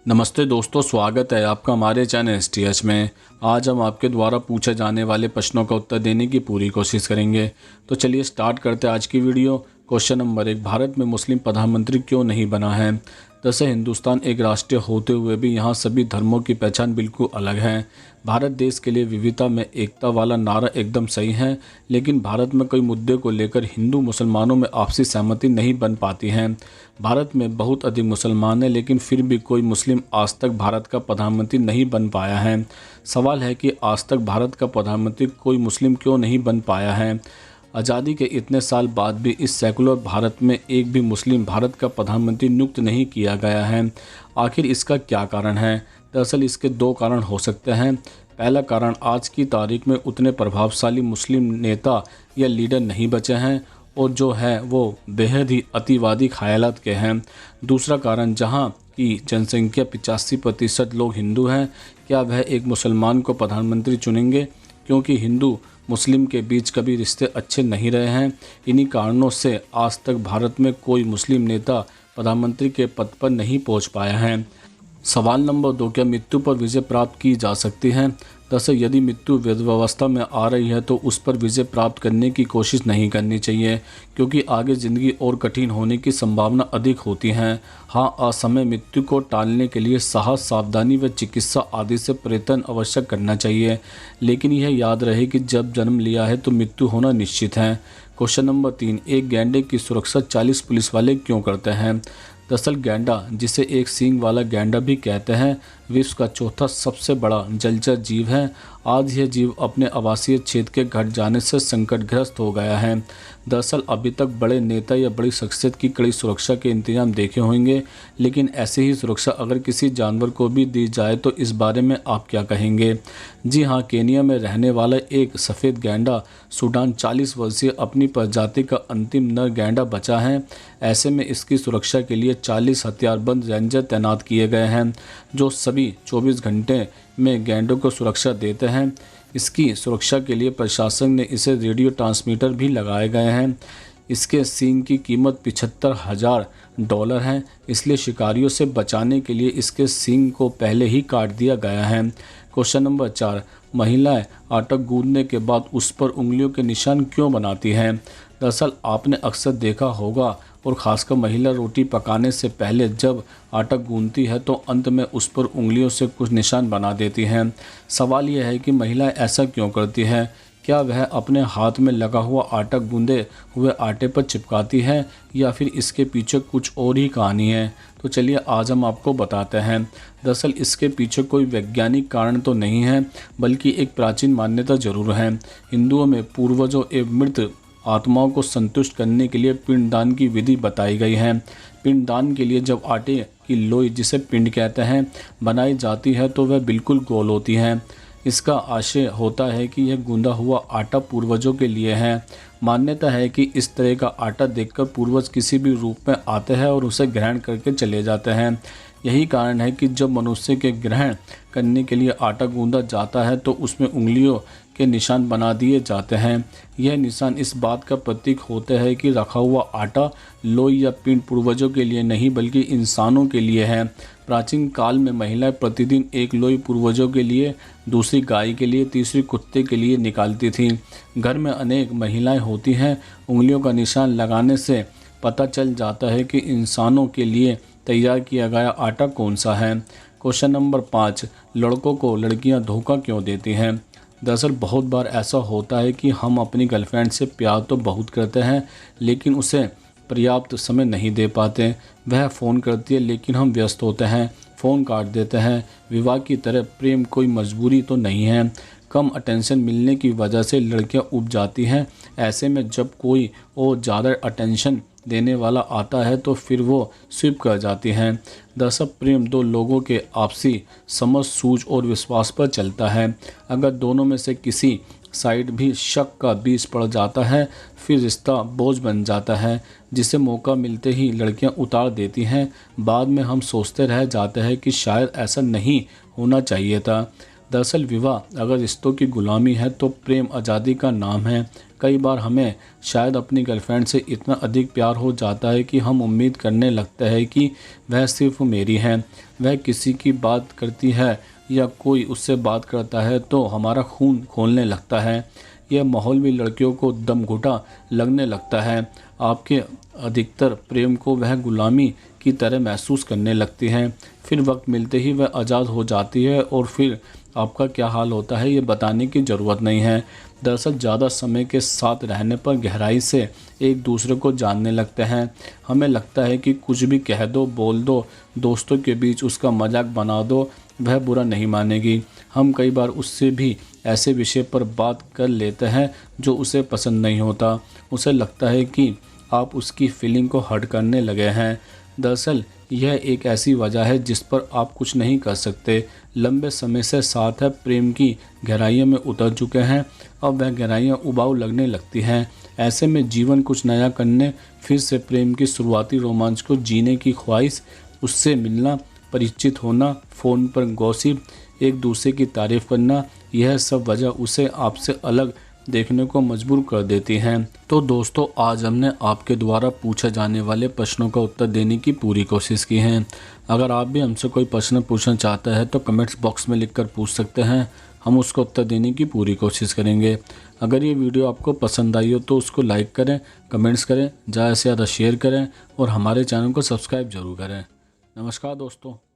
नमस्ते दोस्तों, स्वागत है आपका हमारे चैनल STH में। आज हम आपके द्वारा पूछे जाने वाले प्रश्नों का उत्तर देने की पूरी कोशिश करेंगे। तो चलिए स्टार्ट करते हैं आज की वीडियो। क्वेश्चन नंबर 1, भारत में मुस्लिम प्रधानमंत्री क्यों नहीं बना है? दरअसल हिंदुस्तान एक राष्ट्र होते हुए भी यहाँ सभी धर्मों की पहचान बिल्कुल अलग है। भारत देश के लिए विविधता में एकता वाला नारा एकदम सही है, लेकिन भारत में कई मुद्दे को लेकर हिंदू मुसलमानों में आपसी सहमति नहीं बन पाती है। भारत में बहुत अधिक मुसलमान हैं, लेकिन फिर भी कोई मुस्लिम आज तक भारत का प्रधानमंत्री नहीं बन पाया है। सवाल है कि आज तक भारत का प्रधानमंत्री कोई मुस्लिम क्यों नहीं बन पाया है? आज़ादी के इतने साल बाद भी इस सेकुलर भारत में एक भी मुस्लिम भारत का प्रधानमंत्री नियुक्त नहीं किया गया है। आखिर इसका क्या कारण है? दरअसल इसके दो कारण हो सकते हैं। पहला कारण, आज की तारीख में उतने प्रभावशाली मुस्लिम नेता या लीडर नहीं बचे हैं और जो है वो बेहद ही अतिवादी ख्यालात के हैं। दूसरा कारण, जहाँ की जनसंख्या 85% लोग हिंदू हैं, क्या वह एक मुसलमान को प्रधानमंत्री चुनेंगे? क्योंकि हिंदू मुस्लिम के बीच कभी रिश्ते अच्छे नहीं रहे हैं। इन्हीं कारणों से आज तक भारत में कोई मुस्लिम नेता प्रधानमंत्री के पद पर नहीं पहुंच पाया है। सवाल नंबर 2, क्या मृत्यु पर विजय प्राप्त की जा सकती है? दरअसल यदि मृत्यु वृद्धावस्था में आ रही है तो उस पर विजय प्राप्त करने की कोशिश नहीं करनी चाहिए, क्योंकि आगे ज़िंदगी और कठिन होने की संभावना अधिक होती है। हाँ, असमय मृत्यु को टालने के लिए साहस, सावधानी व चिकित्सा आदि से प्रयत्न अवश्य करना चाहिए, लेकिन यह याद रहे कि जब जन्म लिया है तो मृत्यु होना निश्चित है। क्वेश्चन नंबर 3, एक गैंडे की सुरक्षा 40 पुलिस वाले क्यों करते हैं? दरअसल गैंडा, जिसे एक सींग वाला गैंडा भी कहते हैं, विश्व का चौथा सबसे बड़ा जलचर जीव है। आज यह जीव अपने आवासीय क्षेत्र के घट जाने से संकटग्रस्त हो गया है। दरअसल अभी तक बड़े नेता या बड़ी शख्सियत की कड़ी सुरक्षा के इंतजाम देखे होंगे, लेकिन ऐसी ही सुरक्षा अगर किसी जानवर को भी दी जाए तो इस बारे में आप क्या कहेंगे? जी हाँ, केनिया में रहने वाला एक सफ़ेद गैंडा सूडान 40 वर्षीय अपनी प्रजाति का अंतिम नर गैंडा बचा है। ऐसे में इसकी सुरक्षा के लिए 40 हथियारबंद रेंजर तैनात किए गए हैं, जो सभी 24 घंटे में गैंडों को सुरक्षा देते हैं। इसकी सुरक्षा के लिए प्रशासन ने इसे रेडियो ट्रांसमीटर भी लगाए गए हैं। इसके सींग की कीमत $75,000 है, इसलिए शिकारियों से बचाने के लिए इसके सींग को पहले ही काट दिया गया है। क्वेश्चन नंबर 4, महिलाएं आटा गूंदने के बाद उस पर उंगलियों के निशान क्यों बनाती हैं? दरअसल आपने अक्सर देखा होगा, और ख़ासकर महिला रोटी पकाने से पहले जब आटा गूंथती है तो अंत में उस पर उंगलियों से कुछ निशान बना देती हैं। सवाल यह है कि महिलाएं ऐसा क्यों करती हैं? क्या वह अपने हाथ में लगा हुआ आटा गूंदे हुए आटे पर चिपकाती है, या फिर इसके पीछे कुछ और ही कहानी है? तो चलिए आज हम आपको बताते हैं। दरअसल इसके पीछे कोई वैज्ञानिक कारण तो नहीं है, बल्कि एक प्राचीन मान्यता जरूर है। हिंदुओं में पूर्वजों एवं मृत आत्माओं को संतुष्ट करने के लिए पिंडदान की विधि बताई गई है। पिंडदान के लिए जब आटे की लोई, जिसे पिंड कहते हैं, बनाई जाती है तो वह बिल्कुल गोल होती है। इसका आशय होता है कि यह गूंदा हुआ आटा पूर्वजों के लिए है। मान्यता है कि इस तरह का आटा देखकर पूर्वज किसी भी रूप में आते हैं और उसे ग्रहण करके चले जाते हैं। यही कारण है कि जब मनुष्य के ग्रहण करने के लिए आटा गूंदा जाता है तो उसमें उंगलियों के निशान बना दिए जाते हैं। यह निशान इस बात का प्रतीक होते हैं कि रखा हुआ आटा लोई या पिंड पूर्वजों के लिए नहीं बल्कि इंसानों के लिए है। प्राचीन काल में महिलाएं प्रतिदिन एक लोई पूर्वजों के लिए, दूसरी गाय के लिए, तीसरी कुत्ते के लिए निकालती थीं। घर में अनेक महिलाएं होती हैं। उंगलियों का निशान लगाने से पता चल जाता है कि इंसानों के लिए तैयार किया गया आटा कौन सा है। क्वेश्चन नंबर 5, लड़कों को लड़कियां धोखा क्यों देती हैं? दरअसल बहुत बार ऐसा होता है कि हम अपनी गर्लफ्रेंड से प्यार तो बहुत करते हैं, लेकिन उसे पर्याप्त समय नहीं दे पाते। वह फ़ोन करती है लेकिन हम व्यस्त होते हैं, फ़ोन काट देते हैं। विवाह की तरह प्रेम कोई मजबूरी तो नहीं है। कम अटेंशन मिलने की वजह से लड़कियां उब जाती हैं। ऐसे में जब कोई और ज़्यादा अटेंशन देने वाला आता है तो फिर वो स्विप कर जाती हैं। दरअसल प्रेम दो लोगों के आपसी समझ, सूझ और विश्वास पर चलता है। अगर दोनों में से किसी साइड भी शक का बीज पड़ जाता है, फिर रिश्ता बोझ बन जाता है, जिसे मौका मिलते ही लड़कियां उतार देती हैं। बाद में हम सोचते रह जाते हैं कि शायद ऐसा नहीं होना चाहिए था। दरअसल विवाह अगर रिश्तों की गुलामी है तो प्रेम आज़ादी का नाम है। कई बार हमें शायद अपनी गर्लफ्रेंड से इतना अधिक प्यार हो जाता है कि हम उम्मीद करने लगते हैं कि वह सिर्फ मेरी है। वह किसी की बात करती है या कोई उससे बात करता है तो हमारा खून खौलने लगता है। यह माहौल भी लड़कियों को दमघुटा लगने लगता है। आपके अधिकतर प्रेम को वह गुलामी की तरह महसूस करने लगती हैं। फिर वक्त मिलते ही वह आज़ाद हो जाती है और फिर आपका क्या हाल होता है ये बताने की ज़रूरत नहीं है। दरअसल ज़्यादा समय के साथ रहने पर गहराई से एक दूसरे को जानने लगते हैं। हमें लगता है कि कुछ भी कह दो, बोल दो, दोस्तों के बीच उसका मजाक बना दो, वह बुरा नहीं मानेगी। हम कई बार उससे भी ऐसे विषय पर बात कर लेते हैं जो उसे पसंद नहीं होता। उसे लगता है कि आप उसकी फीलिंग को हर्ट करने लगे हैं। दरअसल यह एक ऐसी वजह है जिस पर आप कुछ नहीं कर सकते। लंबे समय से साथ है, प्रेम की गहराइयों में उतर चुके हैं। अब वह गहराइयाँ उबाऊ लगने लगती हैं। ऐसे में जीवन कुछ नया करने, फिर से प्रेम की शुरुआती रोमांच को जीने की ख्वाहिश, उससे मिलना, परिचित होना, फ़ोन पर गॉसिप, एक दूसरे की तारीफ़ करना, यह सब वजह उसे आपसे अलग देखने को मजबूर कर देती हैं। तो दोस्तों, आज हमने आपके द्वारा पूछे जाने वाले प्रश्नों का उत्तर देने की पूरी कोशिश की है। अगर आप भी हमसे कोई प्रश्न पूछना चाहते हैं तो कमेंट्स बॉक्स में लिखकर पूछ सकते हैं। हम उसका उत्तर देने की पूरी कोशिश करेंगे। अगर ये वीडियो आपको पसंद आई हो तो उसको लाइक करें, कमेंट्स करें, ज़्यादा से ज़्यादा शेयर करें और हमारे चैनल को सब्सक्राइब जरूर करें। नमस्कार दोस्तों।